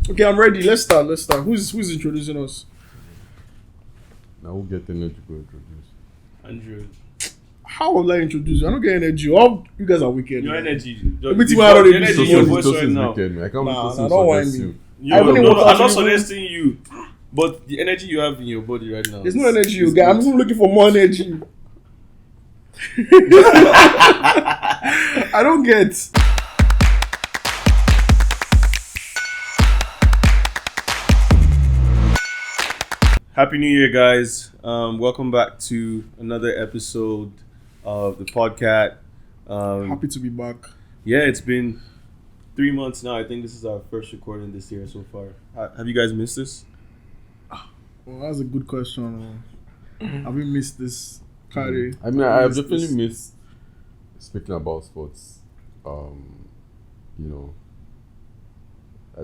Okay, I'm ready. Let's start. Who's introducing us? Now we'll get energy to introduce. Andrew. How will I introduce you? I don't get energy. All you guys are wicked. Your man. energy. The energy in your voice right now. Wicked, man. I can't Nah, don't whine me. I'm not to suggesting you. But the energy you have in your body right now. There's no energy, you guys. I'm even looking for more energy. I don't get. Happy New Year, guys. Welcome back to another episode of the PodKAT. Happy to be back. Yeah, it's been 3 months now. I think this is our first recording this year so far. Have you guys missed this? Well, that's a good question. Have we missed this party? I mean, I've definitely missed speaking about sports. I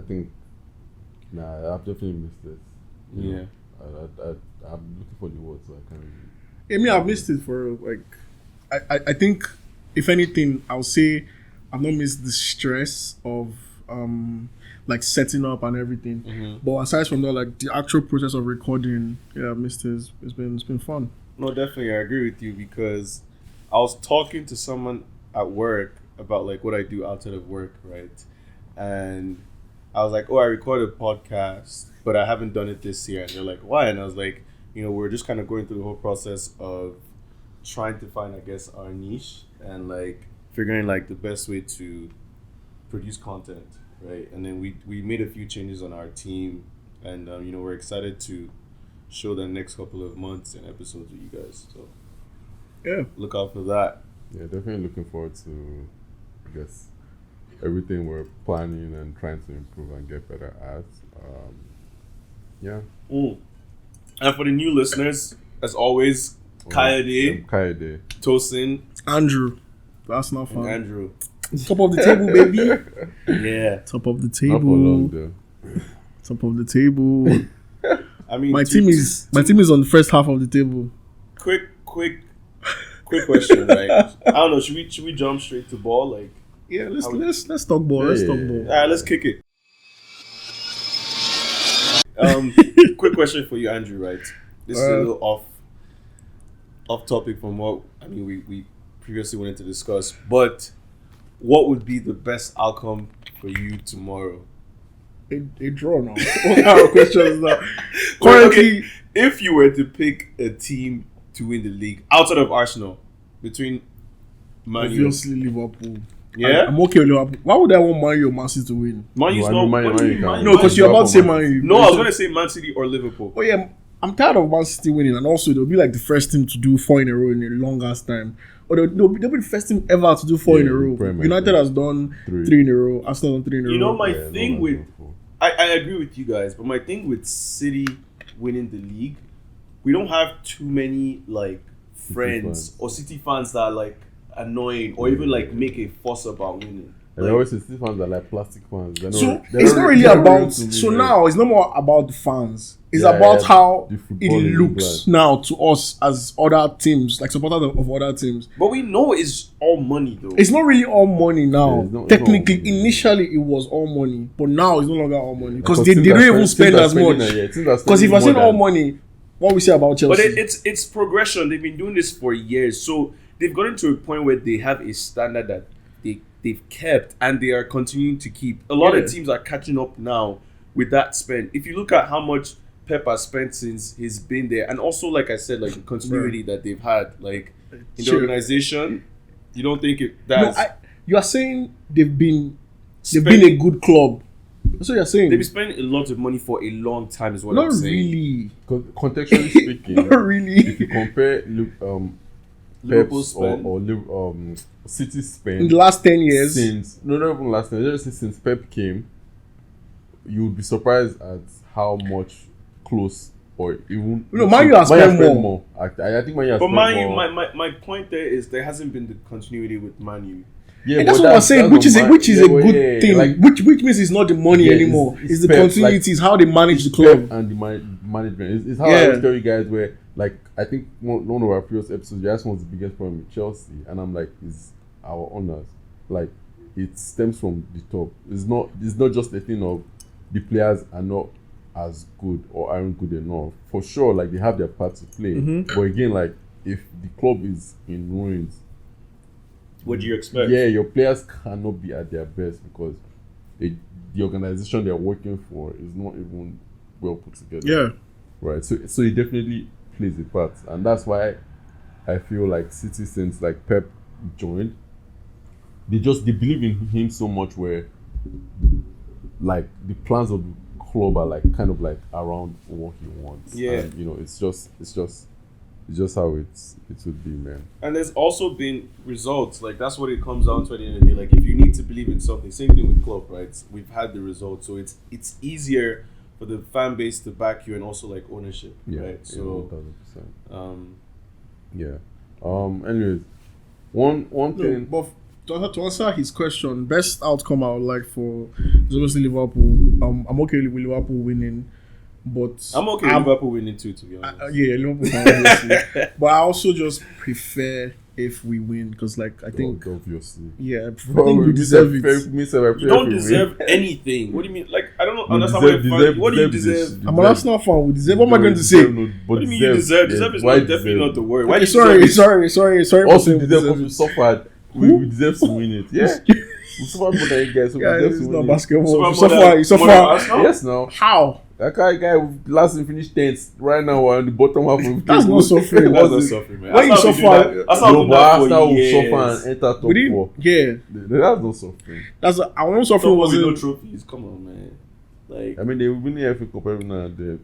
think, I've definitely missed it. Yeah. I'm looking for the words, so I can't really. I mean, I've missed it for I think if anything, I'll say I've not missed the stress of setting up and everything. Mm-hmm. But aside from that, the actual process of recording, I've missed it. It's been fun. No, definitely, I agree with you because I was talking to someone at work about what I do outside of work, right? And I was like, I recorded a podcast, but I haven't done it this year. And they're like, why? And I was like, we're just kind of going through the whole process of trying to find, I guess, our niche and figuring the best way to produce content, right? And then we made a few changes on our team, and we're excited to show the next couple of months and episodes with you guys. So yeah, look out for that. Yeah, definitely looking forward to, I guess, everything we're planning and trying to improve and get better at. Yeah. And for the new listeners, as always, Kayode, Tosin, Andrew. That's not fun. Andrew. Top of the table, baby. Yeah. Top of the Not table. for long, though. Top of the table. I mean, my team is on the first half of the table. Quick question, right? I don't know. Should we jump straight to ball? Yeah, let's talk ball. Let's talk ball. All right, let's kick it. Quick question for you, Andrew. Right, this is a little off topic from what we previously wanted to discuss. But what would be the best outcome for you tomorrow? A draw now. What kind of question is that? Currently, if you were to pick a team to win the league outside of Arsenal, between Man Utd, obviously Liverpool. Yeah, I'm okay with Liverpool. Why would I want Man U or Man City to win? Man U's not. No, because you're about to say Man U. No, I was going to say Man City or Liverpool. Oh yeah, I'm tired of Man City winning, and also they'll be the first team to do 4 in a row in a long ass time. Or they'll be the first team ever to do 4 in a row. United has done 3 in a row. Arsenal done 3 in a row. My thing with I agree with you guys, but my thing with City winning the league, we don't have too many friends or City fans that are annoying or even make a fuss about winning. And always City fans are plastic fans. So it's not really about. So now it's no more about the fans. It's about how it looks now to us as other teams, supporters of other teams. But we know it's all money, though. It's not really all money now. Yeah, Technically, initially it was all money, but now it's no longer all money because they don't even spend as much. Because if I say all money, what we say about Chelsea? But it's progression. They've been doing this for years, so they've gotten to a point where they have a standard that they've kept and they are continuing to keep. A lot of teams are catching up now with that spend. If you look at how much Pep has spent since he's been there, and also like I said, the continuity that they've had in the organization, you don't think you are saying they've been a good club. That's what you're saying. They've been spending a lot of money for a long time, is what I'm saying. Not really. Contextually speaking, not really. If you compare Liverpool spend or City spend in the last 10 years, not even last 10 years, since Pep came, you would be surprised at how much close or even. Man U has spent more. I think Man U has spent more. But my point there is there hasn't been the continuity with Man U. Yeah, and that's what I'm saying, which is a good thing. Which means it's not the money anymore. It's the continuity. It's how they manage the club and the management. It's how I always tell you guys where I think one of our previous episodes, you asked what's the biggest problem with Chelsea, and I'm like, it's our owners. It stems from the top. It's not just a thing of the players are not as good or aren't good enough. For sure, like they have their part to play. But again, like if the club is in ruins, what do you expect? Yeah, your players cannot be at their best because the organization they're working for is not even well put together. Yeah. Right. So it definitely plays a part, and that's why I feel like City, since like Pep joined, they believe in him so much where like the plans of the club are like kind of like around what he wants. Yeah. And, you know, it's just how it would be, man. And there's also been results. Like that's what it comes down to at the end of the day. Like if you need to believe in something, same thing with club, right? We've had the results, so it's easier for the fan base to back you and also like ownership, right? So, 1,000%. Anyways, one thing. But to answer his question, best outcome I would like for is obviously Liverpool. I'm okay with Liverpool winning, but I'm okay with Liverpool winning too, to be honest. Yeah, Liverpool obviously. But I also just prefer if we win because, like, I think obviously, yeah, I think we deserve it. You don't deserve anything. What do you mean? Like, I don't understand what do you deserve? I'm an Arsenal fan. We deserve. What am I going to say? What do you mean you deserve? Deserve is definitely not the word. Okay, sorry. Also, we suffered. We deserve to win it. Yeah. We suffered more than you guys. So we deserve to win it. Basketball. You suffer. Yes, now. How? That guy last and finished 10th. Right now we're on the bottom half of the That's not suffering. That's not suffering, man. When you suffer, Arsenal will suffer and enter top 4. Yeah. That's not suffering. I won't suffer was no trophies. Come on, man. Like, I mean, they win the FA Cup every now and then.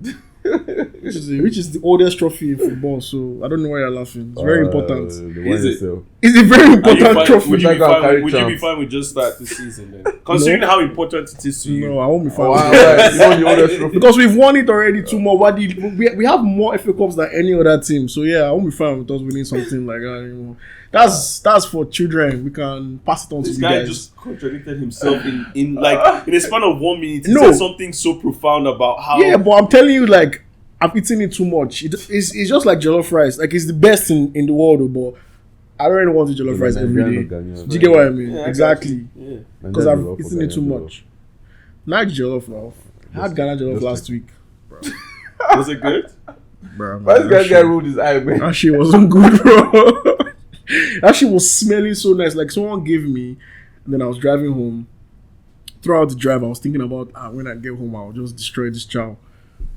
which is the oldest trophy in football, so I don't know why you're laughing. It's very important. Is it? It's a very important trophy. Would you be fine with just that this season then? Considering how important it is to you. No, I won't be fine with that. Because we've won it already 2 more. We have more FA Cups than any other team. So yeah, I won't be fine with us winning something like that anymore. That's for children. We can pass it on to you guys. This guy just contradicted himself in a span of 1 minute. He said something so profound about how. Yeah, but I'm telling you, like, I've eaten it too much. It's just like jollof rice. Like, it's the best in the world, but I don't really want the jollof rice every day. Do you get what I mean? Yeah, exactly. Because I've eaten it too jollof. much. Nice jollof now. I had Ghana jollof last week. Bro. Was it good? Bro, why this guy rolled his eye, man? That shit wasn't good, bro. That shit was smelling so nice. Like, someone gave me, and then I was driving home. Throughout the drive, I was thinking about when I get home, I'll just destroy this chow.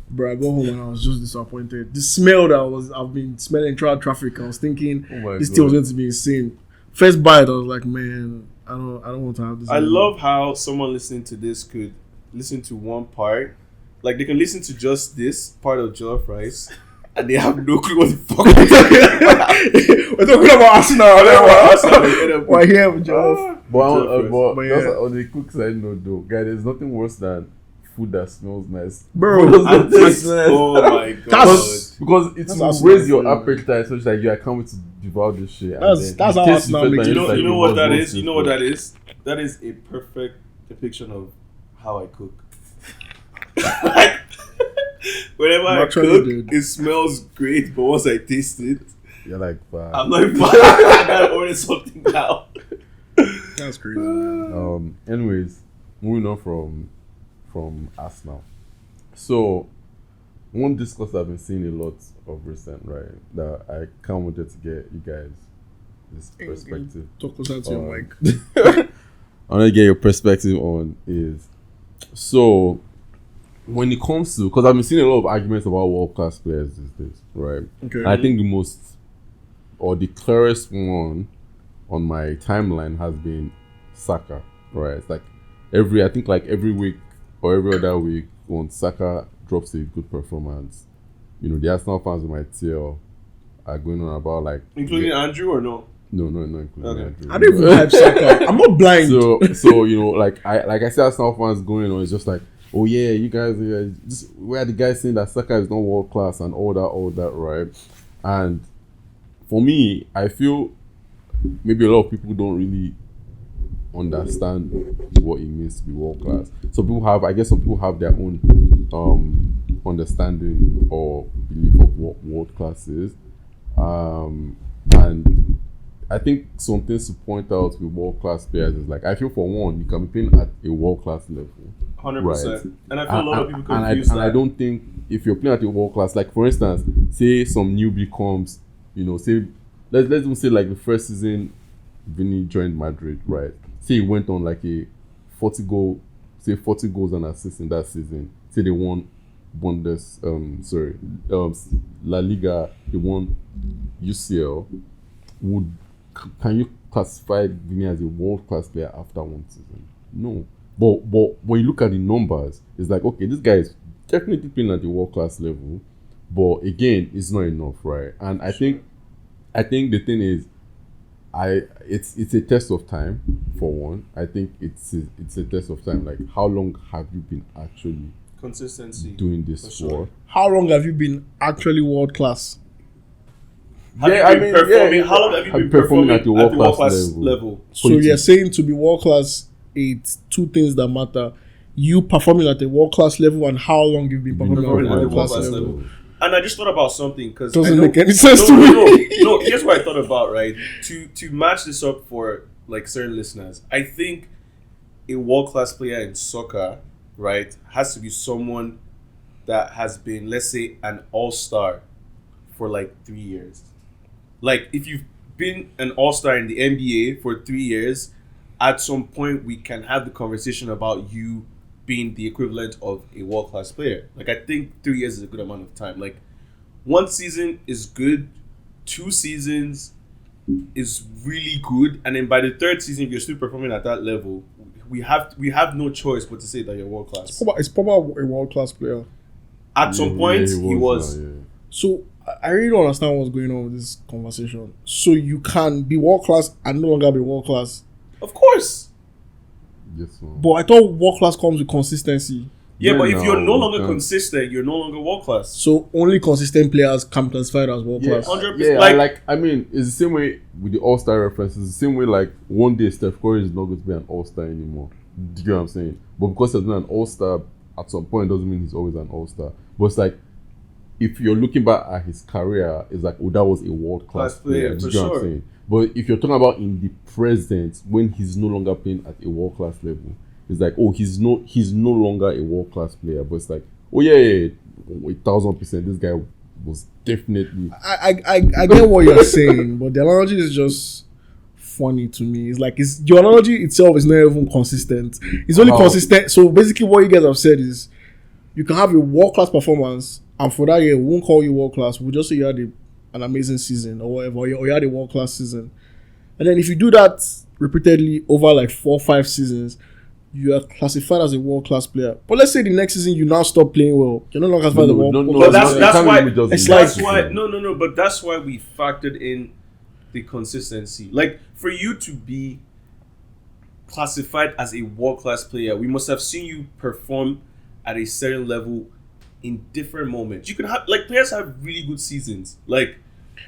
Bro, I go home and I was just disappointed. The smell that I've been smelling throughout traffic, I was thinking this thing was going to be insane. First bite, I was like, man, I don't want to have this. I love how someone listening to this could listen to one part. Like, they can listen to just this part of jollof rice, and they have no clue what the fuck we're talking about. Arsenal. We're here with jollof. But yeah. On the cook side, no, though, guy, there's nothing worse than food that smells nice, bro. Oh my god! Because it will raise your appetite, so it's like, I can't wait to devour this shit. That's how Arsenal makes it. You know what that is? You know what that is? That is a perfect depiction of how I cook. Like, whenever I cook, it smells great, but once I taste it, you're like, I'm like, I gotta order something now. That's crazy, man. Anyways, moving on from Arsenal. So, one discourse I've been seeing a lot of recent, right, that I can't wait to get you guys this perspective. Talk closer to your mic. I want to get your perspective on is, so when it comes to, because I've been seeing a lot of arguments about world-class players these days, right? Okay. I think the clearest one on my timeline has been Saka, right? It's like every week or every other week when Saka drops a good performance, the Arsenal fans in my TL are going on about like, including Andrew or no? No, including Andrew. I don't even hype Saka. I'm not blind. So I see Arsenal fans going on. It's just like, oh yeah, you guys, just where the guys saying that Saka is not world class and all that, right? And for me, I feel maybe a lot of people don't really understand what it means to be world class. Some people have their own understanding or belief of what world class is, and I think some things to point out with world class players is like, I feel for one, you can be playing at a world class level 100%. And I feel a lot of people and confuse that. I don't think if you're playing at a world class, like for instance, say some newbie comes, say let's even say like the first season, Vinny joined Madrid, right? Say he went on like a 40 goals and assists in that season. Say they won La Liga, they won UCL. Can you classify Vinny as a world class player after one season? No. But when you look at the numbers, it's like, okay, this guy is definitely playing at the world class level, but again, it's not enough, right? And I think the thing is, it's a test of time for one. I think it's a test of time. Like, how long have you been actually consistency doing this for? How long have you been actually world class? How long have you been performing at the world class level? So you're saying to be world class, it's two things that matter: you performing at a world class level and how long you've been performing at a world class level. And I just thought about something because doesn't make any sense to me. No, here's what I thought about, right? To match this up for like certain listeners, I think a world class player in soccer, right, has to be someone that has been, let's say, an all-star for like 3 years. Like, if you've been an all-star in the NBA for 3 years, at some point we can have the conversation about you being the equivalent of a world-class player. Like, I think 3 years is a good amount of time. Like, 1 season is good, 2 seasons is really good, and then by the 3rd season, if you're still performing at that level, we have no choice but to say that you're world-class. It's probably a world-class player. At some point, he was. So, I really don't understand what's going on with this conversation. So, you can be world-class and no longer be world-class. Of course. Yes, man. But I thought world-class comes with consistency. Yeah, but if you're no longer consistent, you're no longer world-class. So, only consistent players can be classified as world-class. 100%. Yeah, it's the same way with the all-star reference. It's the same way, like, one day Steph Curry is not going to be an all-star anymore. Do you know what I'm saying? But because he's been an all-star at some point, doesn't mean he's always an all-star. But it's like, if you're looking back at his career, it's like, oh, that was a world-class player. Do you know what I'm saying? But if you're talking about in the present, when he's no longer playing at a world-class level, it's like, oh, he's no longer a world-class player. But it's like, oh, yeah, 1,000%, this guy was definitely... I get what you're saying, but the analogy is just funny to me. It's like, your analogy itself is not even consistent. It's only consistent. So basically what you guys have said is, you can have a world-class performance, and for that year, we won't call you world-class. We'll just say you had an amazing season or whatever, or you had a world-class season. And then if you do that repeatedly over like 4 or 5 seasons, you are classified as a world-class player. But let's say the next season you now stop playing well. You're no longer classified as a world-class player. But that's why we factored in the consistency. Like, for you to be classified as a world-class player, we must have seen you perform at a certain level in different moments. You can have, like, players have really good seasons. Like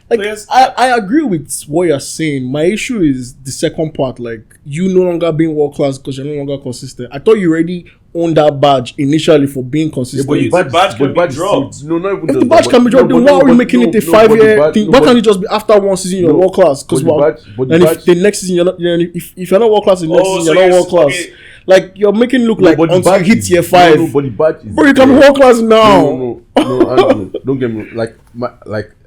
players. I agree with what you're saying. My issue is the second part. Like, you no longer being world class because you're no longer consistent. I thought you already owned that badge initially for being consistent. Yeah, but the badge can be dropped. No, not even if the badge can be dropped, then why are we making it a 5-year thing? Why can't it just be after one season you're world class? Because if the next season you're not, if you're not world class, the next season you're not world class. Okay. Like, you're making it look like until you hit year 5. But the badge is bro, you can be world class now. No, Andrew, don't get me like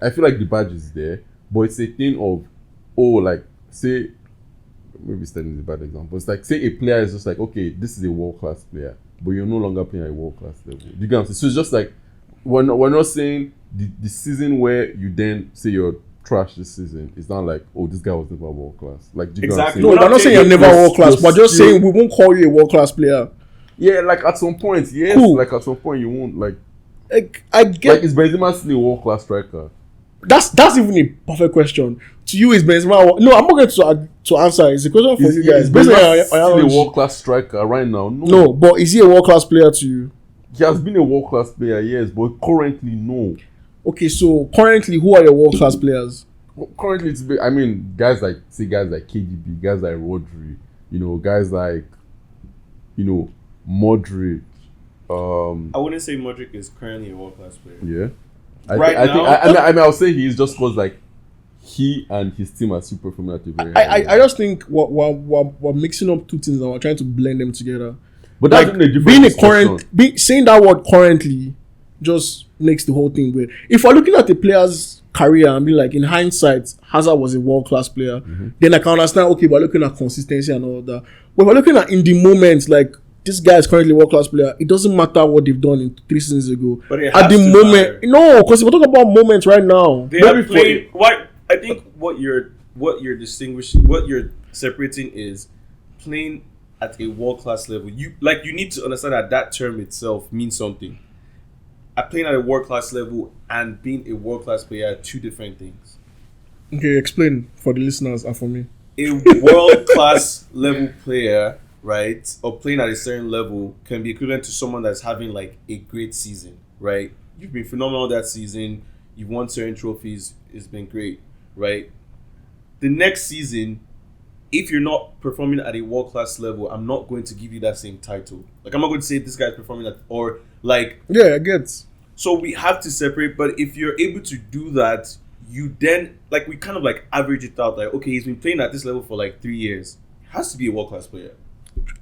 I feel like the badge is there, but it's a thing of, like, say, maybe Sterling is a bad example. It's like, say a player is just like, okay, this is a world class player, but you're no longer playing at a world class level. Do you get what I'm saying? So it's just like, we're not saying the season where you then say you're trash this season. It's not like, oh, this guy was never world class. Like, do you exactly. No, I'm not saying you're never world class, but just saying we won't call you a world class player. Yeah, like at some point, yes. Cool. Like at some point you won't like I get like, is Benzema still a world class striker? That's even a perfect question. To you, is Benzema? No, I'm not going to answer. It's a question for you guys. Is Benzema still a world class striker right now? No, but is he a world class player to you? He has been a world class player, yes, but currently no. Okay, so currently, who are your world class players? Currently, guys like KDB, guys like Rodri, guys like, Modric. I wouldn't say Modric is currently a world class player. Yeah, I I'll say he is just because like he and his team are super performing at a very I just think we're mixing up two things and we're trying to blend them together. But that's Like in a different being a discussion. saying that word currently just makes the whole thing weird. If we're looking at the player's career and be like, in hindsight, Hazard was a world class player, then I can understand. Okay, we're looking at consistency and all that. But we're looking at in the moment, like this guy is currently a world class player. It doesn't matter what they've done in 3 seasons ago. But it At has the to moment, matter. no, because we're talking about moments right now. They are playing. What I think what you're separating is playing at a world class level. You need to understand that term itself means something. Playing at a world class level and being a world class player are two different things. Okay, explain for the listeners and for me. A world class level player, right, or playing at a certain level can be equivalent to someone that's having like a great season, right? You've been phenomenal that season. You've won certain trophies. It's been great, right? The next season, if you're not performing at a world class level, I'm not going to give you that same title. Like, I'm not going to say this guy's performing at, or like. Yeah, I get. So we have to separate. But if you're able to do that, you then, like, we kind of like average it out. Like, okay, he's been playing at this level for like 3 years. He has to be a world class player.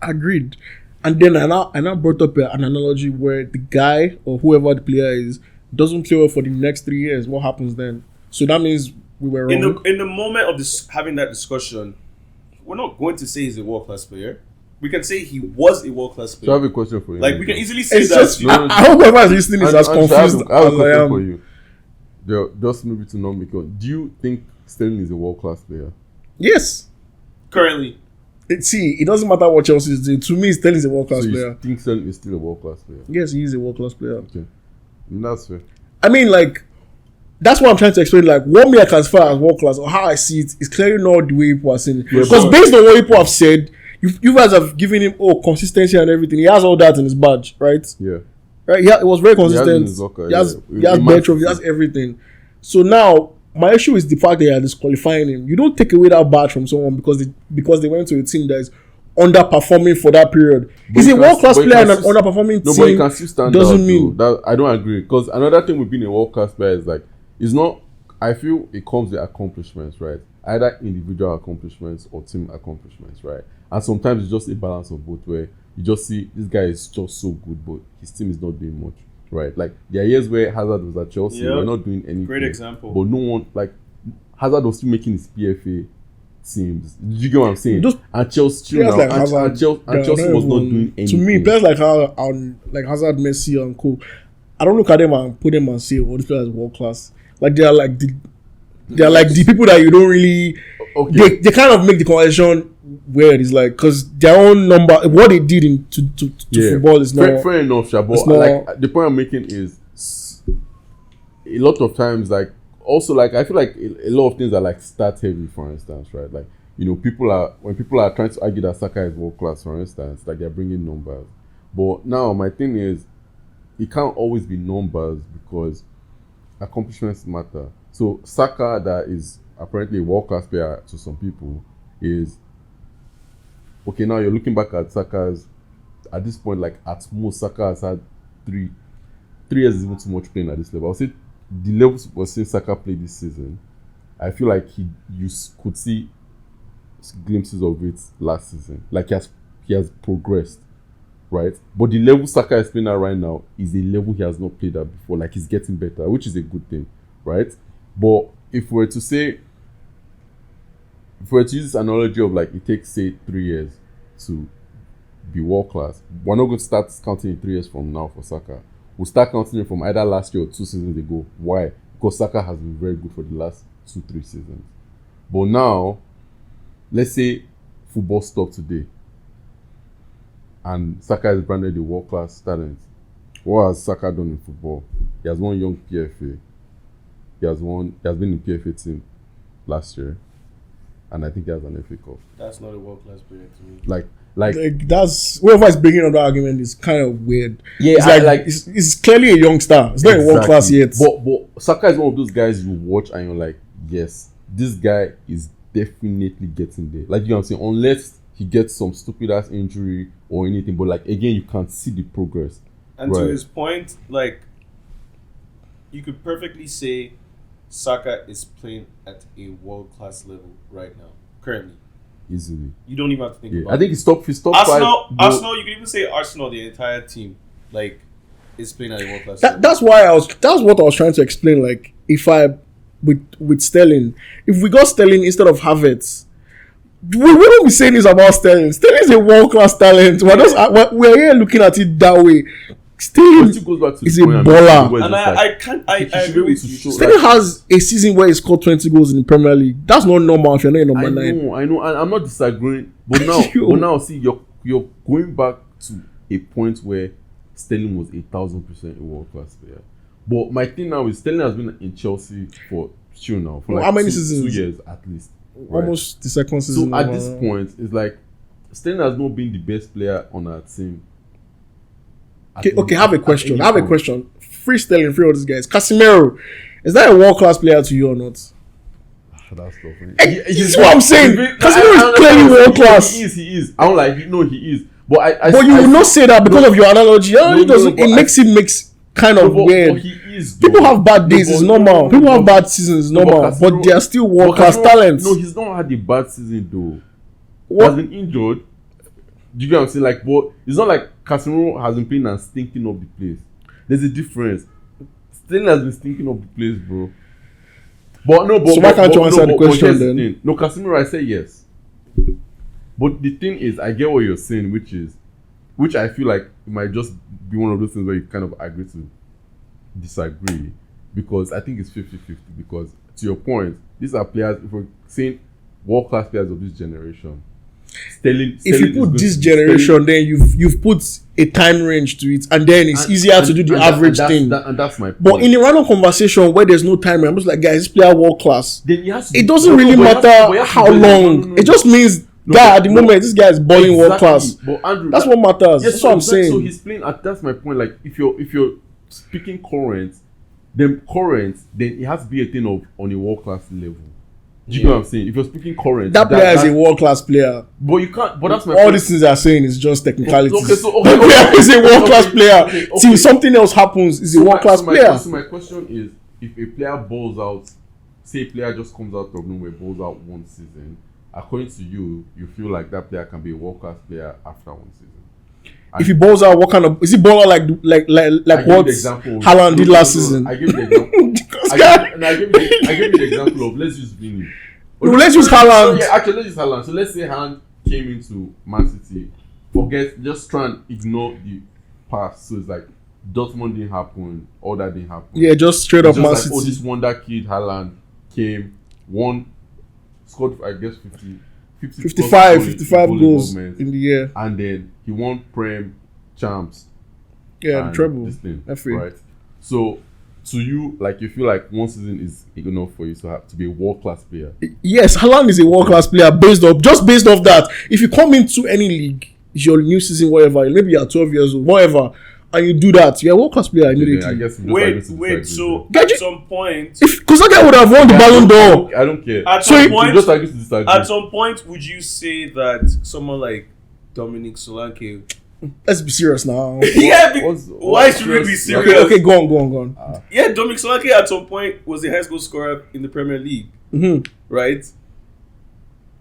Agreed. And then I now brought up an analogy where the guy or whoever the player is doesn't play well for the next 3 years. What happens then? So that means we were wrong. In the moment of this having that discussion, we're not going to say he's a world class player. We can say he was a world class player. So I have a question for you. Like, we can easily say It's that. just, I hope whoever is listening is as confused I have a as I question for am. you. Just maybe to non-because. Do you think Sterling is a world-class player? Yes. Currently. It doesn't matter what Chelsea is doing. To me, Sterling is a world class So player. you think Sterling is still a world-class player? Yes, he is a world class player. Okay. That's fair. I mean, like, that's what I'm trying to explain. Like, what me I classify as world class or how I see it is clearly not the way people are saying it. Yeah, Because but- based on what people have said, you guys have given him consistency and everything. He has all that in his badge, right? Yeah. Right? Yeah, it was very He has it in consistent. his locker, He has yeah. bench trophy, he has everything. So now my issue is the fact that you are disqualifying him. You don't take away that badge from someone because they went to a team that is underperforming for that period. He's a world class player and an underperforming No, team. but he can still stand doesn't out, mean though. That I don't agree, because another thing with being a world class player is like, it's not. I feel it comes with accomplishments, right? Either individual accomplishments or team accomplishments, right? And sometimes it's just a balance of both, where you just see this guy is just so good, but his team is not doing much, right? Like, there are years where Hazard was at Chelsea, Yeah. we're not doing anything. Great example. But no one, like, Hazard was still making his PFA teams. Did you get what I'm saying? Those And Chelsea, players now, like and Hazard, Chelsea was not doing anything. To me, players like Hazard, Messi, and Co. I don't look at them and put them and say, "Oh, this player is world class." Like they are like the people that you don't really. Okay. They kind of make the conversation weird. It's like because their own number, what they did to football is not. Fair enough, Sha, but it's not- like the point I'm making is a lot of times, like, also, like, I feel like a lot of things are like stat heavy, for instance, right? Like, you know, when people are trying to argue that Saka is world class, for instance, like, they're bringing numbers. But now my thing is, it can't always be numbers because accomplishments matter. So Saka, that is apparently a world class player to some people, is okay. Now you're looking back at Saka's, at this point, like, at most Saka has had 3 years is even too much playing at this level. I'll say the levels we're seeing Saka play this season, I feel like you could see glimpses of it last season. Like, he has progressed, right? But the level Saka is playing at right now is a level he has not played at before. Like, he's getting better, which is a good thing, right? But if we were to use this analogy of, like, it takes, say, 3 years to be world class, we're not going to start counting in 3 years from now for Saka. We'll start counting it from either last year or 2 seasons ago. Why? Because Saka has been very good for the last 2-3 seasons. But now, let's say football stopped today and Saka is branded a world-class talent. What has Saka done in football? He has won young PFA. He has been in PFA team last year. And I think he has an FA Cup. That's not a world class player to me. Like that's whoever is bringing up that argument is kind of weird. Yeah, it's clearly a young star. It's not a world class yet. But Saka is one of those guys you watch and you're like, yes, this guy is definitely getting there. Like, you know what I'm saying? Unless he gets some stupid ass injury or anything, but, like, again, you can see the progress. And Right. to his point, like, you could perfectly say Saka is playing at a world class level right now, currently. easily. You don't even have to think about I think he's top Arsenal, five. Arsenal, you can even say Arsenal, the entire team, like, is playing at a world class. That's what I was trying to explain. Like, if I with Sterling, if we got Sterling instead of Havertz, we wouldn't be saying this about Sterling. Sterling is a world class talent. We're here looking at it that way. Sterling is a baller. And I agree with you. Sterling has a season where he scored 20 goals in the Premier League. That's not normal if you're not in number 9. I know, and I'm not disagreeing. But now, see, you're going back to a point where Sterling was 1,000% a world class player. But my thing now is Sterling has been in Chelsea for how many seasons? 2 years at least. Right? Almost the second season. So at this point, it's like Sterling has not been the best player on our team. Okay, I have a question. Free Sterling, free all these guys. Casemiro, is that a world class player to you or not? That's tough. This is what I'm saying. Casemiro is clearly world class. He is. I don't like it. No, he is. But you will not say that because of your analogy. It makes it kind of weird. But he is, people have bad days, it's normal. People have bad seasons, it's normal. But they are still world class talents. No, he's not had a bad season though. What? He has been injured. Do you get what I'm saying? Like, but it's not like Casemiro has been playing and stinking up the place. There's a difference. Sterling has been stinking up the place, bro. So why can't you answer the question then? No, Casemiro, I say yes. But the thing is, I get what you're saying, which I feel like it might just be one of those things where you kind of agree to disagree, because I think it's 50-50. Because to your point, these are players, if we're saying world class players of this generation, Sterling if you put this generation, then you've put a time range to it, and then it's easier to do the average thing. And that's my point. But in a random conversation where there's no time range, I'm just like, guys, this player world class. Then it doesn't really matter how long. It just means at the moment this guy is balling world class. But Andrew, that's what matters. That's what I'm saying. So he's playing at, that's my point. Like if you're speaking current, then it has to be a thing of on a world class level. Do you know what I'm saying? If you're speaking current, that player is a world class player. But you can't. But that's my all point. These things they are saying is just technicalities. Okay, that player is a world class player. Till something else happens, is a world class player. So my question is, if a player balls out, say a player just comes out of nowhere, balls out one season, according to you feel like that player can be a world class player after one season. If he balls out, what kind of is he baller like what Haaland did last season? I give you the example. I give you the example of, let's use Vinny. Let's use Haaland. Actually, let's use Haaland. So let's say Haaland came into Man City. Just try and ignore the past. So it's like Dortmund didn't happen, all that didn't happen. Yeah, just straight up Man City. This wonder kid Haaland came, scored I guess 55 goals in the year, and then he won Prem, Champs. Yeah, the treble. This thing, right? So to you, like you feel like one season is enough for you to be a world class player? Yes, Haaland is a world class player based off that. If you come into any league, it's your new season, whatever, maybe you're 12 years old, whatever, and you do that, you're a world class player immediately. Yeah, I guess wait. So at some point, because that guy would have won the Ballon d'Or. I don't care. At some point, would you say that someone like Dominic Solanke? Let's be serious now. Why should we be serious? Okay, go on. Yeah, Dominic Solanke at some point was the highest goal scorer in the Premier League. Mm-hmm. Right?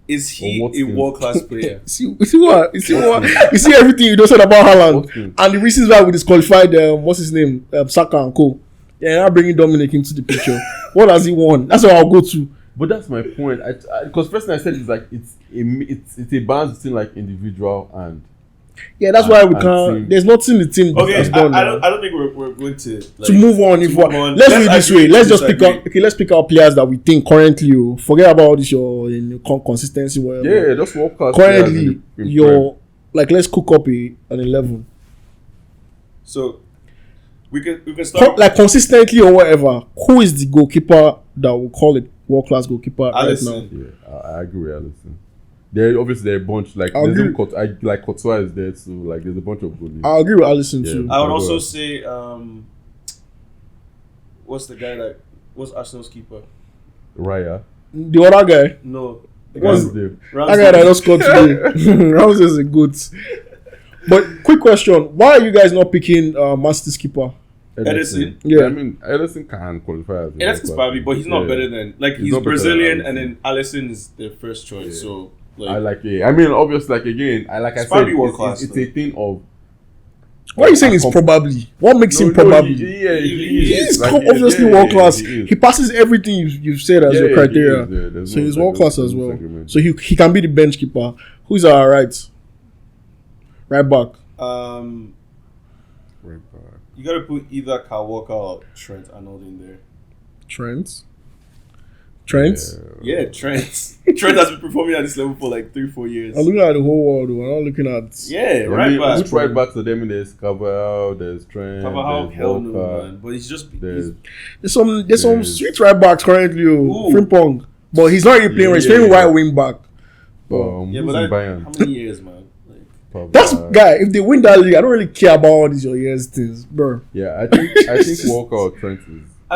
Is he a world class player? You see everything you just said about Haaland and the reasons why we disqualified what's his name, Saka and co. Yeah, now bringing Dominic into the picture. What has he won? That's what I'll go to. But that's my point. Because first thing I said is like it's a balance between like individual and. Yeah, that's why we can't. Team. There's nothing the team has done. I don't think we're going to move on. Let's do it this way. Let's just pick up. Okay, let's pick out players that we think currently. Forget about all this your consistency. Whatever. Yeah, just world class. Currently, let's cook up an 11. So we can start like consistently or whatever. Who is the goalkeeper that will call it world class goalkeeper Alisson. right now? Yeah, I agree with Alisson. They're a bunch like Courtois is there too. Like there's a bunch of goalies. I agree with Alisson too. I would also say what's Arsenal's keeper? Raya. The other guy? No. That guy that just scored today. Ramsey is a good. But quick question: why are you guys not picking Man City's keeper? Ederson. Yeah, I mean Ederson can qualify as Ederson's probably, but he's not better than he's Brazilian, and then Alisson is their first choice. So I like it. I mean, obviously, like again, I said, probably world class, it's a thing of. What are you saying is probably? What makes him probably? He's obviously world class. He passes everything you've said as your criteria. So he's world class as well. So he can be the bench keeper. Who's our right back? Right back. You gotta put either Kyle Walker or Trent Arnold in there. Trent. Yeah, Trent. Trent has been performing at this level for like 3-4 years. I'm looking at the whole world. I'm not looking at. Yeah, right back. Which right backs are them? There's Carvajal, there's Trent, Carvajal, there's hell Walker, no, man. But he's just there's some sweet right backs currently. Frimpong, but he's not really playing. He's playing right wing back. But how many years, man? That's guy. If they win that league, I don't really care about all these your years things, bro. Yeah, I think Walker or Trent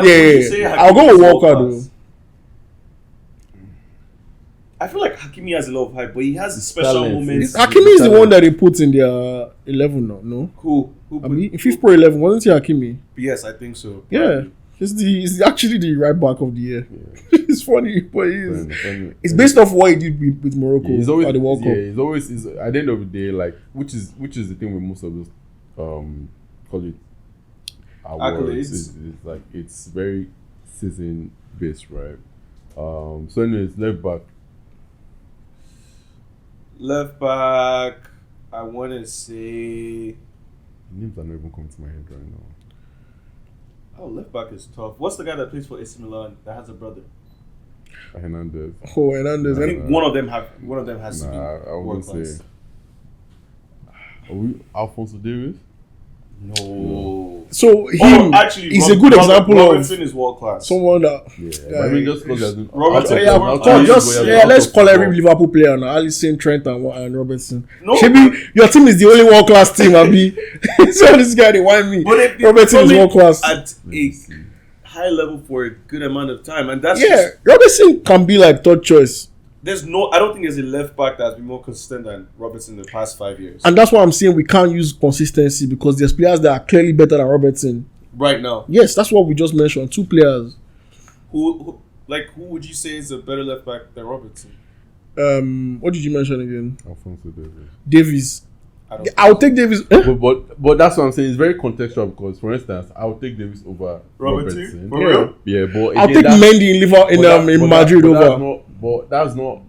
is. I'll go with Walker though. I feel like Hakimi has a lot of hype, but he has special moments. Hakimi is the one that they put in their 11 now, no? Who? In FIFA Pro 11, wasn't he Hakimi? Yes, I think so. Yeah. He's actually the right back of the year. Yeah. It's funny, but it's based off what he did with Morocco at the World Cup. Yeah, he's always at the end of the day, like which is the thing with most of those call it awards. It's like it's very season based, right? So anyways, left back, I want to say names are not even coming to my head right now. Oh, left back is tough. What's the guy that plays for AC Milan that has a brother? Hernandez. Oh, Hernandez. I think one of them has to be I world wouldn't class. say. Are we Alphonso Davies? No. So he's a good example Robertson is world class. Someone that. Yeah, I mean just because let's call every Liverpool player now. Alisson, Trent, and Robertson. No, your team is the only world class team. So this guy they want me. But Robertson is world class at a high level for a good amount of time, and that's Robertson can be like third choice. I don't think there's a left back that's been more consistent than Robertson in the past 5 years. And that's why I'm saying we can't use consistency because there's players that are clearly better than Robertson. Right now. Yes, that's what we just mentioned. 2 players. Who would you say is a better left back than Robertson? What did you mention again? Alphonso Davies. I'll take Davies. But that's what I'm saying. It's very contextual because, for instance, I'll take Davies over Robertson. Yeah, but I'll take Mendy in Madrid over. But that's not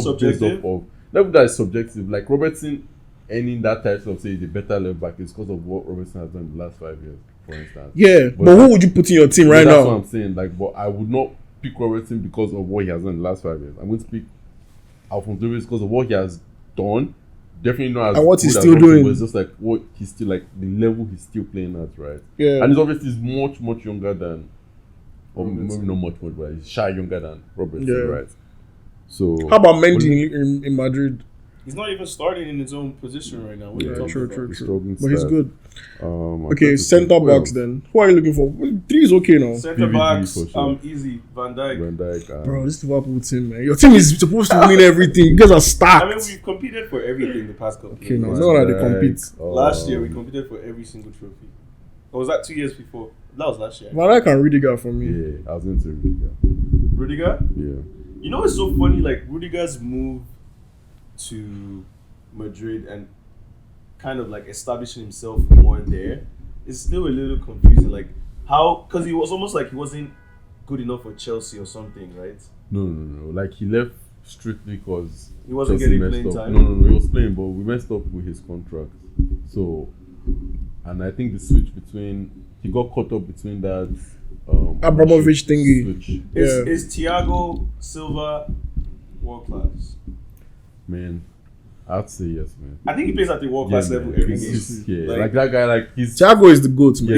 subjective. Based off of that is subjective. Like Robertson earning that title of say the better left back is because of what Robertson has done in the last 5 years, for instance. Yeah, but who would you put in your team right now? That's what I'm saying. Like, but I would not pick Robertson because of what he has done in the last 5 years. I'm going to pick Alphonso Davies because of what he has done. Definitely not as and what he's good still as doing. But it's just like what he's still like the level he's still playing at, right? Yeah. And he's obviously much younger than, or maybe not much, but he's shy younger than Robertson, right? So how about Mendy in Madrid? He's not even starting in his own position right now. True. But he's good. Okay, centre backs then. Who are you looking for? 3 is okay now. Centre backs, easy. Van Dijk. Bro, this Liverpool team, man. Your team is supposed to win everything. You guys are stacked. I mean, we've competed for everything the past couple of years. years. No, they compete. Last year, we competed for every single trophy. Or was that 2 years before? That was last year. Van Dijk and Rudiger for me. Yeah, I was going to Rudiger. Rudiger? Yeah. You know, it's so funny, like, Rudiger's move to Madrid and kind of like establishing himself more there is still a little confusing. Like, how, because he was almost like he wasn't good enough for Chelsea or something, right? No. Like, he left strictly because he wasn't getting playing time. No, he was playing, but we messed up with his contract. So, and I think the switch he got caught up between that Abramovich thingy. Switch. Is Thiago Silva world class? Man, I'd say yes, man. I think he plays at the world class level every game. Like that guy, like he's Thiago is the GOAT, man.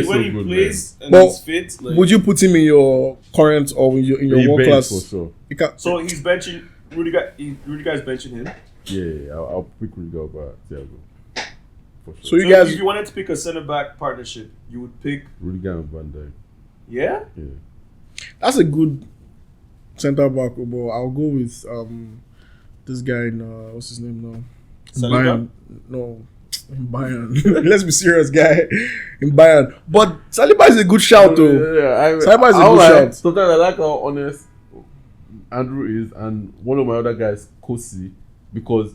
When he plays and he's fit. Like, would you put him in your current or in your world class? For sure. So he's benching Rudiger. Rudiger is benching him. Yeah, I'll pick Rudiger over Thiago. For sure. So you guys, if you wanted to pick a centre back partnership, you would pick Rudiger and Van Dijk. Yeah. That's a good centre back, but I'll go with this guy in what's his name now? Bayern. No, in Bayern. Let's be serious, guy. In Bayern. But Saliba is a good shout, though. Yeah, Saliba is a good shout. Sometimes I like how honest Andrew is, and one of my other guys, Kosi, because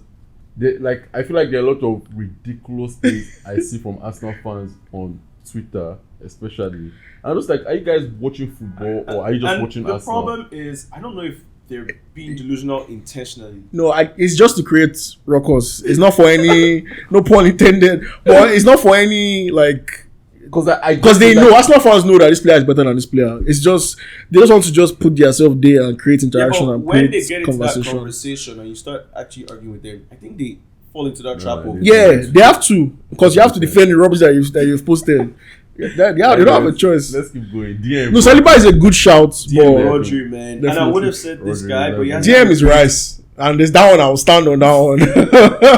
I feel like there are a lot of ridiculous things I see from Arsenal fans on Twitter, especially. I'm just like, are you guys watching football or are you just watching the Arsenal? The problem is, I don't know if they're being delusional intentionally. No, it's just to create ruckus. It's not for any, no pun intended, but it's not for any, like, because they know, Arsenal fans know that this player is better than this player. It's just, they just want to just put themselves there and create interaction and when create they get into that conversation. conversation and you start actually arguing with them, I think they fall into that trap of... Yeah, they have to, because you have to defend the rubbish that you've posted. They don't have a choice. Let's keep going. DM. No, Saliba is a good shout, but Rodri, man. Definitely. And I would have said this Rodri, guy, but he has DM is Rice. And there's that one, I'll stand on that one.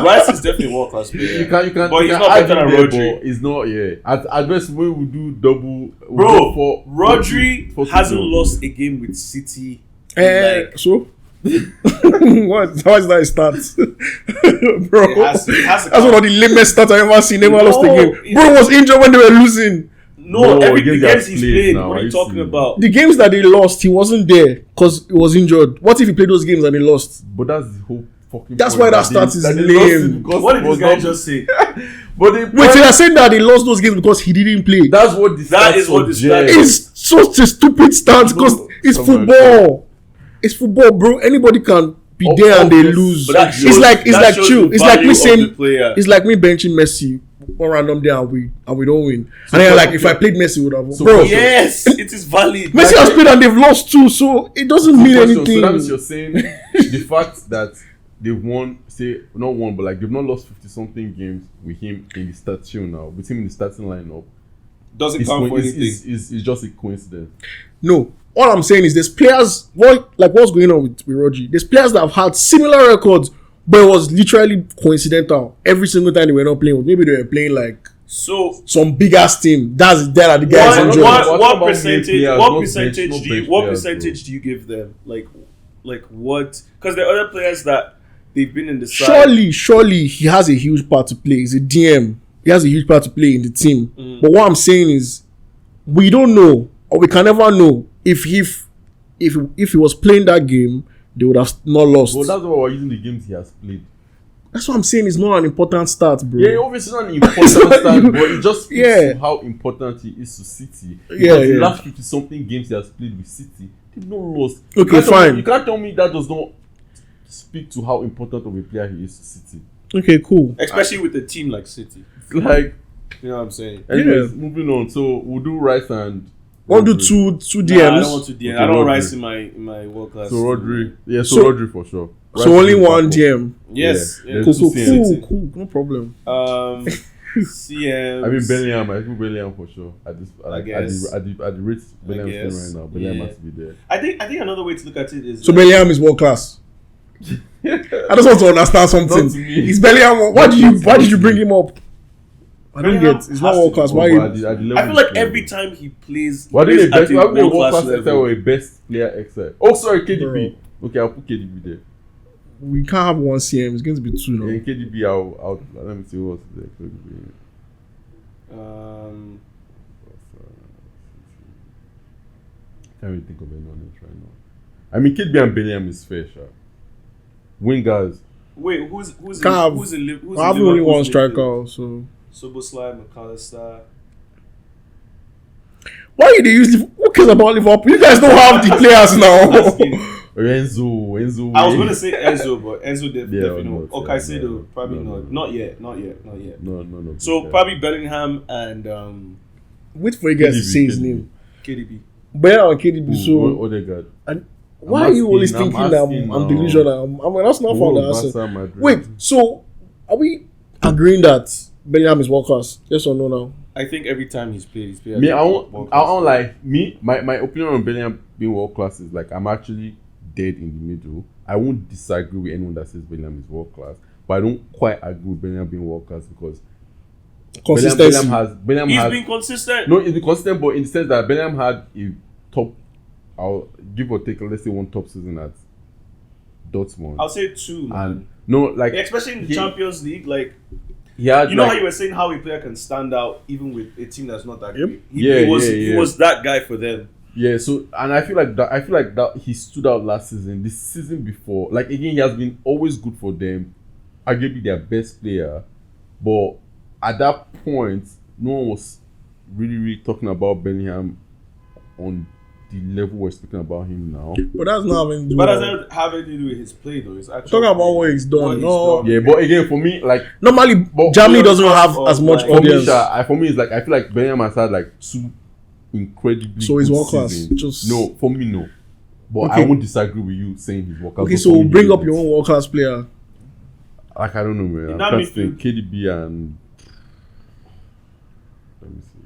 Rice is definitely world class player. You can, but you he's can not better than argue Rodri. but it's not, At best, when we do double... Bro, Rodri 40 hasn't goals. lost a game with City. So? How is that a start? Bro, It has to that's one of the lamest stats I've ever seen. Never lost a game. Bro was injured when they were losing. No, every games games he he's has played. now, What are you talking about? The games that they lost, he wasn't there because he was injured. What if he played those games and they lost? But that's the whole fucking That's point. why that stat is they lost lame. it because What it did was this guy not- just say? But they Wait, so you're saying that they lost those games because he didn't play? That's what the That stats is what the suggest. stats- It's such a stupid stance because it's football. It's football, bro. Anybody can be there and they lose. But that It's shows- like that shows chill. the It's like value me of saying the player. it's like me benching Messi one random day and we don't win. And then you're like, if I played Messi, would have won. So Bro, Yes, it is valid. Messi has played and they've lost too, so it doesn't mean Question, anything. So that means you're saying the fact that they've won, say not won, but like they've not lost 50-something games with him in the starting now, with him in the starting lineup. Doesn't It's, count for anything. it's just a coincidence. No. All I'm saying is there's players, what's going on with Rodri? There's players that have had similar records, but it was literally coincidental. Every single time they were not playing, maybe they were playing like So some big ass team. That's there are the guys enjoying. What what about percentage? players, What not percentage bench- do you? not What bench percentage do you give them? Like what? Because there are other players that they've been in the side. Surely he has a huge part to play. He's a DM. He has a huge part to play in the team. But what I'm saying is, we don't know, or we can never know if he was playing that game, they would have not lost. Well, that's why we're using the games he has played. That's what I'm saying. It's not an important start, bro. Yeah, obviously not an important start, but it just speaks Yeah. to how important he is to City. Because Yeah, the yeah. last 50-something games he has played with City, they've not lost. Okay, You can't tell fine. me- you can't tell me that does not speak to how important of a player he is to City. Okay, cool. Especially with a team like City. It's like, You know what I'm saying? anyways, moving on. So we'll do Rice and. Want to Rodri. do two Nah, DMs? I don't want to DM. Okay, I don't Rodri. rise in my world class. So Rodri, yeah, So- Rodri for sure. Rice So only is one back up. DM. Yes. Yeah, Yeah. Cool, two cool, CMs. cool. No problem. CM. I mean Bellingham. I think Bellingham for sure. At this, I guess. at the rate Bellingham's playing guess. right now, Bellingham Yeah. has to be there. I think another way to look at it is So Bellingham is world class. I just want to understand something. Not to me. Is Bellingham? Why did you bring him up? I don't Bellingham get. It's not has world to class. be Why? But you- at the I level feel he's like playing. every time he plays, Why he didn't plays they at a world world-class class XL level. or a best player XL? Oh, sorry, KDB. Okay, I'll put KDB there. We can't have one CM. It's going to be two Yeah, now. in KDB, I'll let me see what's there. KDB. Can't really think of anyone else right now. I mean, KDB and Bellingham is fair, sure. Wingers. Wait, who's Can't have- who's in Liverpool? I have only one striker, so Soboslai, McAllister. why they use? Who cares about Liverpool? You guys don't have the players now. Asking. Enzo. I was gonna say Enzo, but Enzo definitely no, not. yeah, Caicedo, no, probably no, not. no. Not yet. No. So yeah. probably Bellingham and Wait for you guys to KDB, say his KDB. name. KDB. Bellingham and KDB. Ooh, So Odegaard. why are you always asking- thinking I'm that asking I'm now. delusional? I'm that's not found the answer. Barca, Madrid. Wait, so are we agreeing that Bellingham is world class? Yes or no? Now I think every time he's played. Me, I won't like me. My opinion on Bellingham being world class is like I'm actually dead in the middle. I won't disagree with anyone that says Bellingham is world class, but I don't quite agree with Bellingham being world class because consistency. Bellingham He's has been consistent. no, it's been consistent, but in the sense that Bellingham had a top, I'll give or take, let's say one top season at Dortmund, I'll say two. and no, like especially in the he- Champions League, like he had you know like, how you were saying how a player can stand out even with a team that's not that Yep. great. Yeah, he was yeah, he yeah. was that guy for them. Yeah, so and I feel like that he stood out last season. This season before, like again, he has been always good for them, arguably their best player. But at that point, no one was really talking about Bellingham on the level we're speaking about him now. But that's not having. But doesn't have anything to do with his play though. It's actually Talking about what he's done. No. Yeah, but again, for me, like Normally, Germany doesn't have as much like, audience. for me, it's like I feel like Bellingham has had like two incredibly. So he's good world class. seasons. Just No, for me, no. But Okay. I won't disagree with you saying he's world class. okay. But So for me, bring he up is. your own world class player. Like I don't know, man. In I'm that trying to think midfield- KDB and let me see.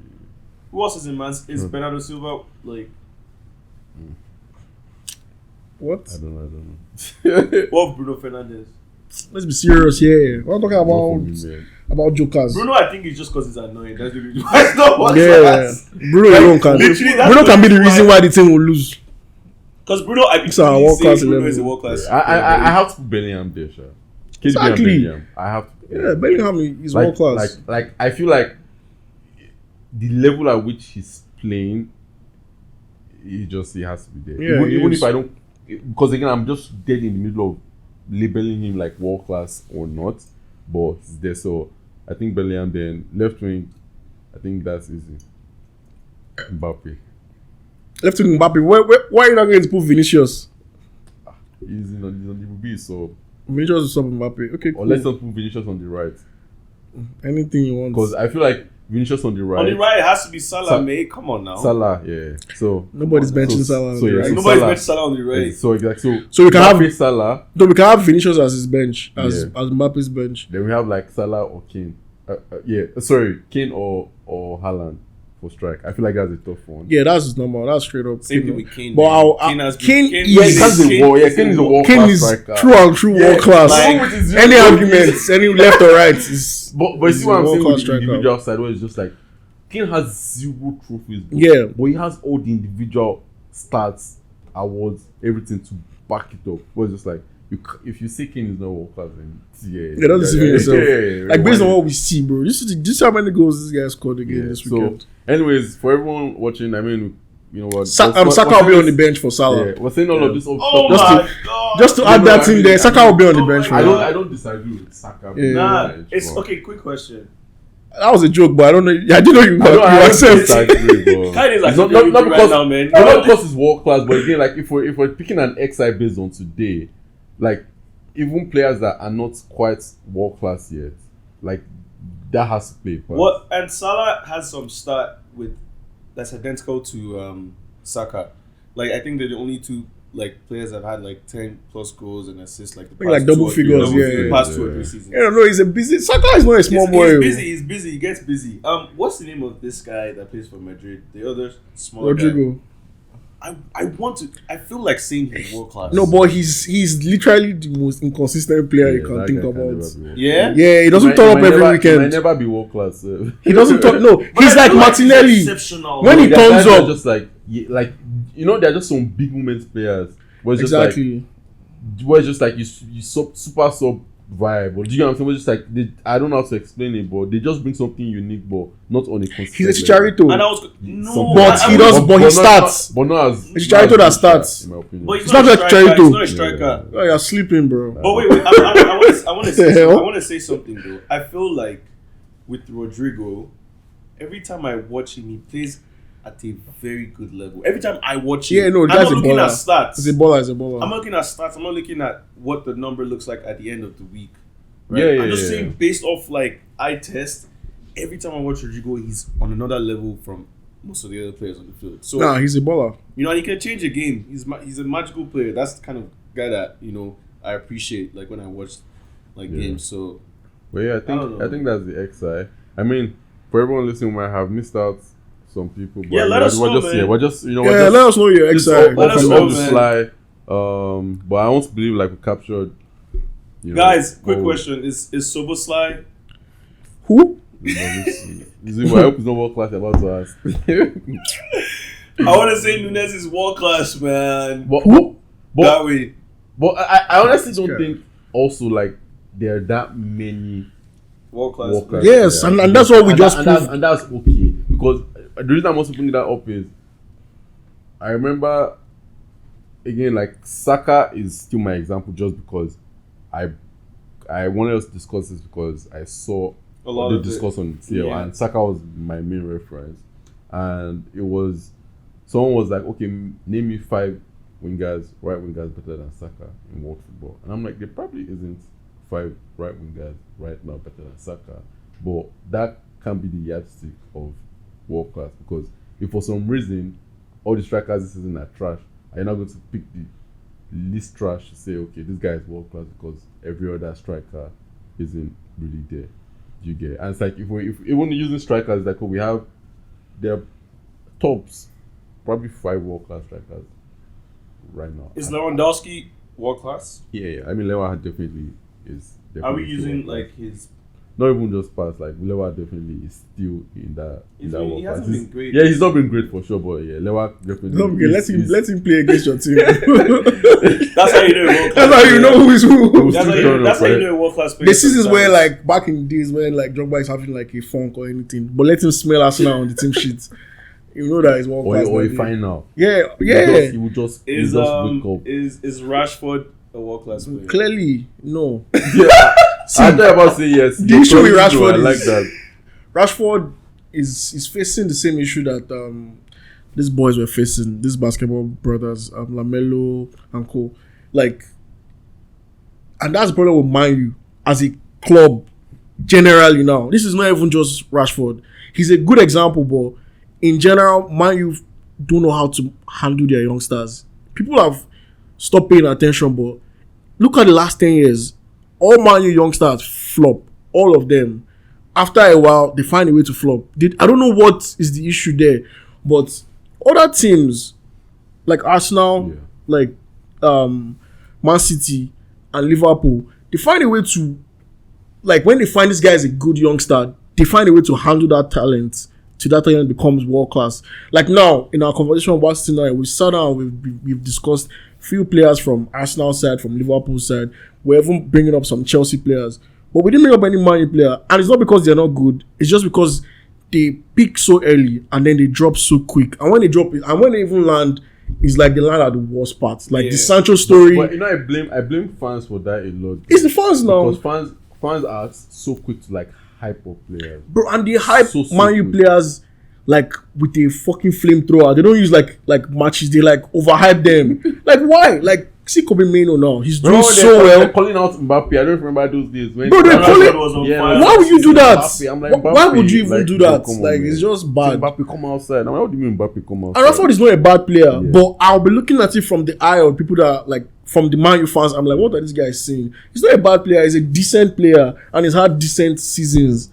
Who else is in Man? Is Bernardo Silva like? What? I don't know. What of Bruno Fernandes? Let's be serious here. We're not talking Not for me, about man. jokers. Bruno, I think it's just because he's annoying. That's the reason why it's not one Yeah, class. Bruno alone can. literally, that's Bruno the can be the reason reason why- why the team will lose. Because Bruno, I It's a think world-class Bruno level. is a world class. I have to put Bellingham there, sure. KDB Exactly. and Bellingham. I have to. Yeah, Bellingham is like, world class. Like I feel like the level at which he's playing, he has to be there. Yeah, he even is. if I don't, because again, I'm just dead in the middle of labeling him like world class or not, but he's there. So I think Bellingham. Then left wing, I think that's easy. Mbappe. Left wing Mbappe. Why are you not going to put Vinicius? He's on the B, so Vinicius is sub Mbappe. Okay, or cool. let's not put Vinicius on the right, Anything you want. because I feel like Vinicius on the right. On the right, it has to be Salah, Sa- mate. Come on now. Salah, yeah. So Nobody's benching so- Salah. so, yeah, right? so- Nobody's Salah. meant Salah on the right. so exactly. So we can have- Mbappe, Salah. No, we can have Vinicius as his bench, as Yeah. Mbappe's bench. Then we have like Salah or Kane. Kane or Haaland for strike. I feel like that's a tough one. Yeah, that's normal. That's straight up. Same thing with Kane. But man. Kane, Kane yeah, is- Kane's a Kane Kane is a world Kane class is striker. true and true Yeah, world class. like- Any arguments, any left or right is. But you He's see what a I'm saying world-class with the striker. individual side, where it's just like Kane has 0 trophies, Yeah. but he has all the individual stats, awards, everything to back it up. But it's just like if you say Kane is not world class, then Yeah, don't deceive yourself. yeah, Like based on why- what we see, bro. This is how many goals this guy scored again Yeah, this so, weekend. anyways, for everyone watching, I mean, you know what? Saka we're will be on the saying bench for Salah. this- Yeah, we're saying all of this. Oh Just my to- god. Just to You add know that what I in mean? there, Saka will be on the Oh bench for my that. God. I don't disagree with Saka. Yeah. Nah, being it's bench, okay. Quick question. That was a joke, but I don't know. I didn't know you, but- I you don't accept. disagree, but Kane is like it's not right because now, man. not because it's world class, but again, like if we're picking an XI based on today, like even players that are not quite world class yet, like that has to play. Part. What and Salah has some stat with that's identical to Saka. Like I think they're the only two like players that have had like 10 plus goals and assists like the think, like, past double 2 or 3 figures, double yeah, figures, yeah, past 2 or yeah. 3 seasons. I don't know. He's a busy. Saka is not a small He's boy. busy. He's busy. He gets busy. What's the name of this guy that plays for Madrid? The other smaller guy. Rodrigo. I want to. I feel like saying he's world class. No, but he's literally the most inconsistent player you can that think guy can about. never be world Yeah? class. Yeah, he doesn't Might- turn up might every never- weekend. He might never be world class. He doesn't turn. No, But he's I like feel Martinelli. exceptional. When he There are turns guys that are up. just like you know, they're just some big moments players. Where it's just like Exactly. where it's just like you super sub vibe. Or do you know what I'm saying? Where it's just like I don't know how to explain it, but they just bring something unique, but not on a consistent. He's a level. Chicharito. And I was no, Some- But I he was- does- but he starts. But not as It's Chicharito that starts. in my opinion. But he's It's not, not a like striker. Chicharito. He's not a striker. Oh, you're sleeping, bro. But wait, I want to The say hell? something. I want to say something though. I feel like with Rodrigo, every time I watch him, he plays at a very good level. Every time I watch him, Yeah, no, I'm that's not a looking at baller. stats. He's a baller. He's a baller. I'm not looking at stats. I'm not looking at what the number looks like at the end of the week. Yeah, I'm just yeah. saying based off like eye test. Every time I watch Rodrigo, he's on another level from most of the other players on the field. So Nah, he's a baller. you know, and he can change a game. He's a magical player. That's the kind of guy that I appreciate. Like when I watch like Yeah. games. So But yeah, don't know. I think that's the XI. I mean, for everyone listening, we might have missed out some people. But Yeah, let us know, man. we're just Yeah, we're just, let us know your just XI. off Let us the know, off the man. fly. But I want to believe like we captured. You know, guys, quick all- question: Is Soboslai? Who? you know, I hope it's not world class about to ask. I want to say Nunez is world class, man. but, Who? That way, but I honestly don't Yeah. think also like there are that many world class. world class. Yes, players. and that's what we just and that's, proved. and that's okay because the reason I'm also bringing that up is I remember again, like Saka is still my example just because I wanted us to discuss this because I saw A lot the of discuss on TL yeah. and Saka was my main reference, and it was someone was like, okay, name me 5 wingers, right wingers better than Saka in world football, and I'm like, there probably isn't 5 right wingers right now better than Saka, but that can't be the yardstick of world class because if for some reason all the strikers this season are trash, are you not going to pick the least trash to say, okay, this guy is world class because every other striker isn't really there? You get it? And it's like if even using strikers, like we have their tops, probably 5 world class strikers right now. Is Lewandowski world class? Yeah. I mean, Lewa definitely is. Definitely Are we using world-class. like his? Not even just pass, like Lewa definitely is still in that world He class. hasn't been great. Yeah, he's not been great for sure, but yeah, Lewa definitely. Okay, let him play against your team. That's how you know world class. That's how you know who is who. That's how you know world class. The seasons where like back in the days when like Drogba is having like a funk or anything, but let him smell Arsenal on the team sheet. You know that is world class. Or a final. Yeah. He will just wake up. Is Rashford a world class player? Clearly, no. Yeah. I thought about to say yes. The issue with Rashford I like is that. Rashford is facing the same issue that these boys were facing. These basketball brothers, Lamelo and co. Like, and that's the problem with Man U as a club generally now. This is not even just Rashford. He's a good example, but in general, Man U don't know how to handle their youngsters. People have stopped paying attention, but look at the last 10 years. All Man U youngsters flop. All of them. After a while, they find a way to flop. I don't know what is the issue there, but other teams like Arsenal, like Man City and Liverpool, they find a way to, like when they find this guy is a good youngster, they find a way to handle that talent till that talent becomes world class. Like now, in our conversation about City, we sat down, we've discussed few players from Arsenal side, from Liverpool side. We're even bringing up some Chelsea players. But we didn't bring up any Man U player. And it's not because they're not good. It's just because they peak so early and then they drop so quick. And when they drop it, and when they even land, it's like they land at the worst part. Like the Sancho story. But you know, I blame fans for that a lot. It's the fans now. Because fans are so quick to like hype up players. Bro, and they hype so Man U players like with a fucking flamethrower. They don't use like matches. They like overhype them. Like why? Like see Kobe Mainoo now. He's doing so well. They're calling out Mbappe. I don't remember those days when. Bro, they're calling. Why would you do that? Mbappe. I'm like, why would you even like, do that? On, like man. it's just bad. Mbappe come outside. Now, what do you mean Mbappe come outside? And Rashford is not a bad player, but I'll be looking at it from the eye of people that are like from the Man U fans. I'm like, what are these guys saying? He's not a bad player. He's a decent player, and he's had decent seasons.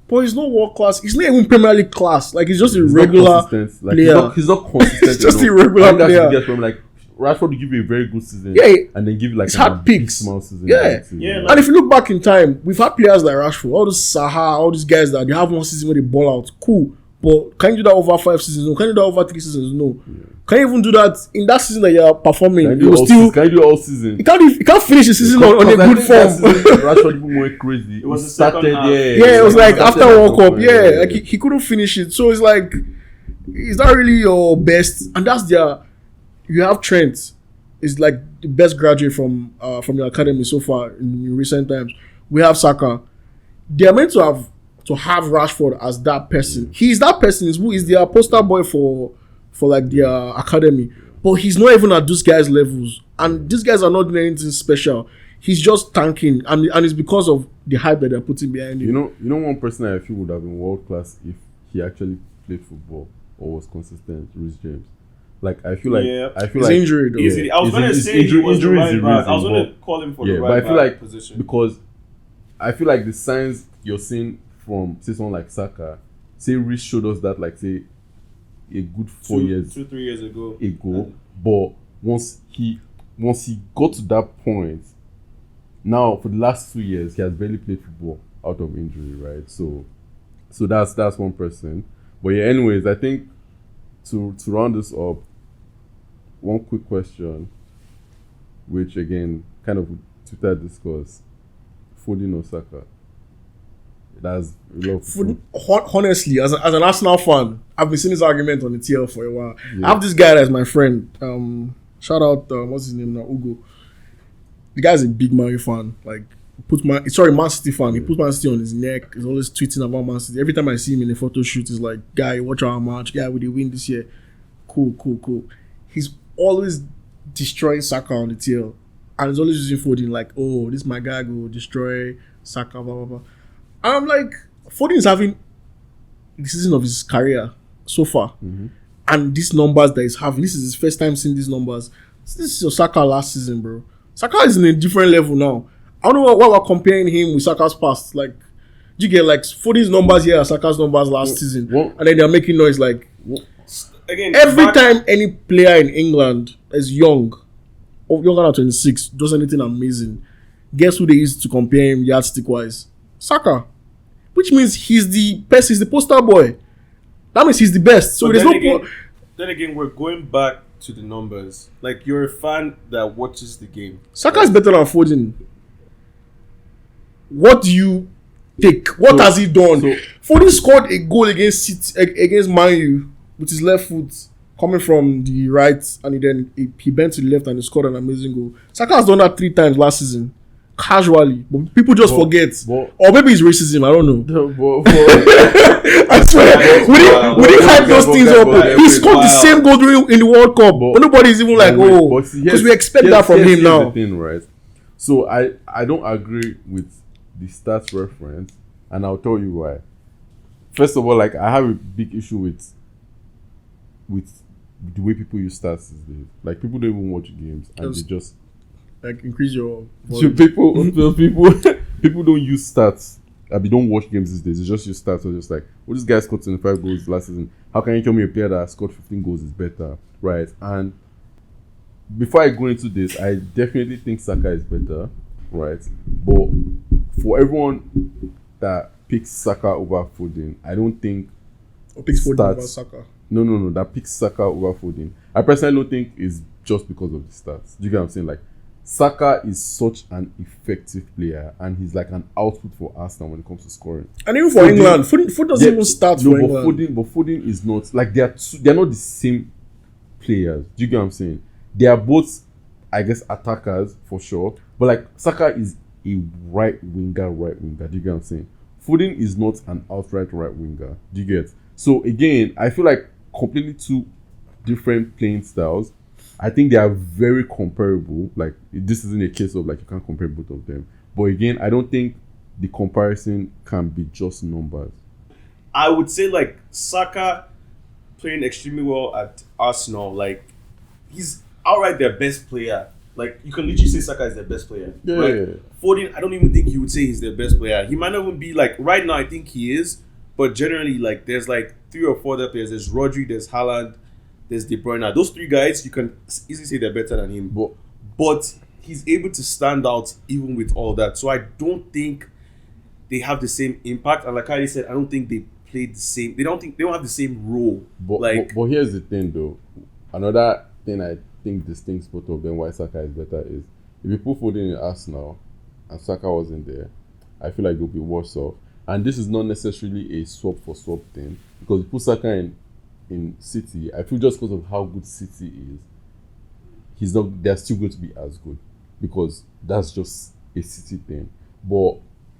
But he's not world class. He's not even Premier League class. Like he's just a regular player. He's not consistent. He's just a regular player. From like Rashford will give you a very good season, and then give you like a big small season. Like, and if you look back in time, we've had players like Rashford, all those Saha, all these guys that they have one season where they ball out. Cool, but can you do that over 5 seasons? No. Can you do that over 3 seasons? No. Can you even do that in that season that you're performing? Can you do all season? You can't finish the season on a good form. Rashford even went crazy. It was the started, it was like after World Cup, like he couldn't finish it. So it's like, is that really your best? And that's you have Trent. Is like the best graduate from the academy so far in recent times. We have Saka. They are meant to have Rashford as that person. He's that person. Is their poster boy for like their academy. But he's not even at those guys' levels. And these guys are not doing anything special. He's just tanking, and it's because of the hype that they're putting behind him. You know one person I feel would have been world class if he actually played football or was consistent. Reece James. Like I feel like injury though. Easily. I was gonna say he was the right back. I was gonna call him for the right back position. Because I feel like the signs you're seeing from say someone like Saka, say Reece showed us that like say a good 3 years ago. But once he got to that point, now for the last 2 years he has barely played football out of injury, right? So that's one person. But yeah, anyways, I think to round this up, one quick question, which again kind of Twitter discourse: Foden or Saka? That's a lot of Honestly, as an Arsenal fan, I've been seeing this argument on the TL for a while. Yeah. I have this guy that's my friend. Shout out, what's his name now? Ugo. The guy's a big Man U fan. Like, Man City fan. He puts Man City on his neck. He's always tweeting about Man City. Every time I see him in a photo shoot, he's like, "Guy, watch our match. Guy, will they win this year?" Cool. He's always destroying Saka on the TL, and he's always using Foden like, "Oh, this my guy go destroy Saka." Blah blah blah. And I'm like, Foden is having the season of his career so far, and these numbers that he's having. This is his first time seeing these numbers. This is your Saka last season, bro. Saka is in a different level now. I don't know why we're comparing him with Saka's past. Like, you get like Foden's numbers here, Saka's numbers last season, and then they're making noise like. Again, every time any player in England is young, or younger than 26, does anything amazing, guess who they used to compare him yardstick wise? Saka, which means he's the best. He's the poster boy. That means he's the best. So there's no. Then again, we're going back to the numbers. Like, you're a fan that watches the game. Saka is better than Foden. What do you take? What has he done? Foden scored a goal against Man U with his left foot coming from the right, and he bent to the left and he scored an amazing goal. Saka has done that 3 times last season, casually, but people just forget. Or maybe it's racism. I don't know. I swear, we didn't hype those things up. He scored the same goal in the World Cup, but nobody's even like, because we expect that from him now. The thing, right? So I don't agree with the stats reference, and I'll tell you why. First of all, like, I have a big issue with the way people use stats these days. Like, people don't even watch games, and they just like increase your volume. people don't use stats. They don't watch games these days. They just use stats. So just like, this guy scored 25 goals last season. How can you tell me a player that scored 15 goals is better, right? And before I go into this, I definitely think Saka is better, right? But for everyone that picks Saka over Foden, I don't think picks Foden over Saka. No, that picks Saka over Foden. I personally don't think it's just because of the stats. Do you get what I'm saying? Like, Saka is such an effective player, and he's like an output for Arsenal when it comes to scoring. And even for England, Foden doesn't even start for England. But Foden is not like they're not the same players. Do you get what I'm saying? They are both, I guess, attackers for sure. But like, Saka is a right winger. Do you get what I'm saying? Foden is not an outright right winger. Do you get? So again, I feel like completely two different playing styles. I think they are very comparable. Like, this isn't a case of like you can't compare both of them. But again, I don't think the comparison can be just numbers. I would say like Saka playing extremely well at Arsenal. Like, he's outright their best player. Like, you can literally say Saka is their best player. Yeah. Right? Foden, I don't even think you would say he's their best player. He might not even be like, right now I think he is. But generally, like, there's like 3 or 4 other players. There's Rodri, there's Haaland, there's De Bruyne. Those 3 guys, you can easily say they're better than him. But he's able to stand out even with all that. So I don't think they have the same impact. And like Kylie said, I don't think they played the same. They don't have the same role. But here's the thing, though. Another thing I think distincts both of them why Saka is better is if you put Foden in Arsenal and Saka wasn't there, I feel like they'll be worse off. And this is not necessarily a swap for swap thing, because you put Saka in City, I feel just because of how good City is, they're still going to be as good, because that's just a City thing. But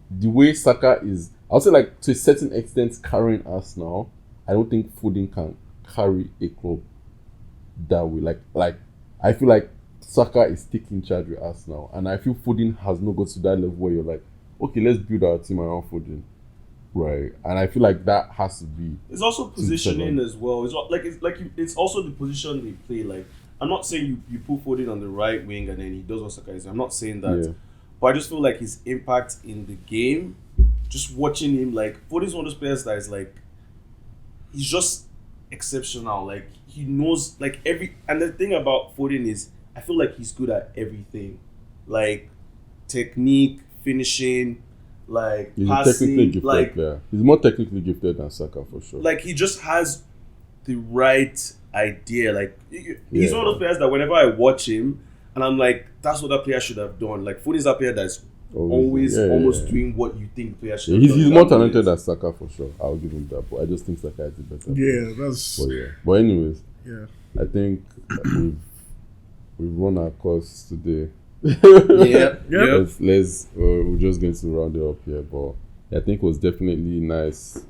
the way Saka is, I'll say, like, to a certain extent carrying Arsenal, I don't think Foden can carry a club that way. Like I feel like Saka is taking charge with Arsenal, and I feel Foden has not got to that level where you're like, okay, let's build our team around Foden. Right, and I feel like that has to be. It's also positioning as well. It's also the position they play. Like, I'm not saying you put Foden on the right wing and then he does what Saka is. I'm not saying that, Yeah. but I just feel like his impact in the game, just watching him, like, Foden's one of those players that is like, he's just exceptional. Like, he knows like and the thing about Foden is, I feel like he's good at everything, like technique, finishing. Like, he's passing, a technically gifted player. He's more technically gifted than Saka for sure. Like, he just has the right idea. Like, he's one of those players that whenever I watch him, and I'm like, that's what that player should have done. Like, Foden is that player that's always Yeah, almost yeah. doing what you think the player should Yeah, have done he's in more that talented moment. than Saka for sure. I'll give him that, but I just think Saka is the better. Yeah, that's But yeah. But anyways, yeah. I think we've run our course today. Yeah. Let's we're just going to round it up here, but I think it was definitely nice,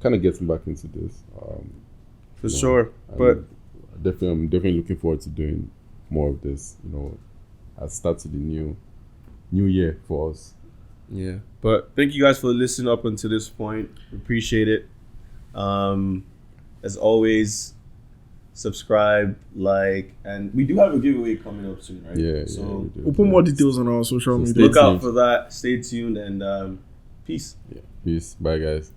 kind of getting back into this. For sure. And But I'm definitely looking forward to doing more of this. As start to the new year for us. yeah. But thank you guys for listening up until this point. Appreciate it. As always, subscribe, like, and we do have a giveaway coming up soon, right? Yeah. So we do. We'll put more details on our social So media. stay look out tuned. for that. Stay tuned and peace. Yeah. Peace. Bye, guys.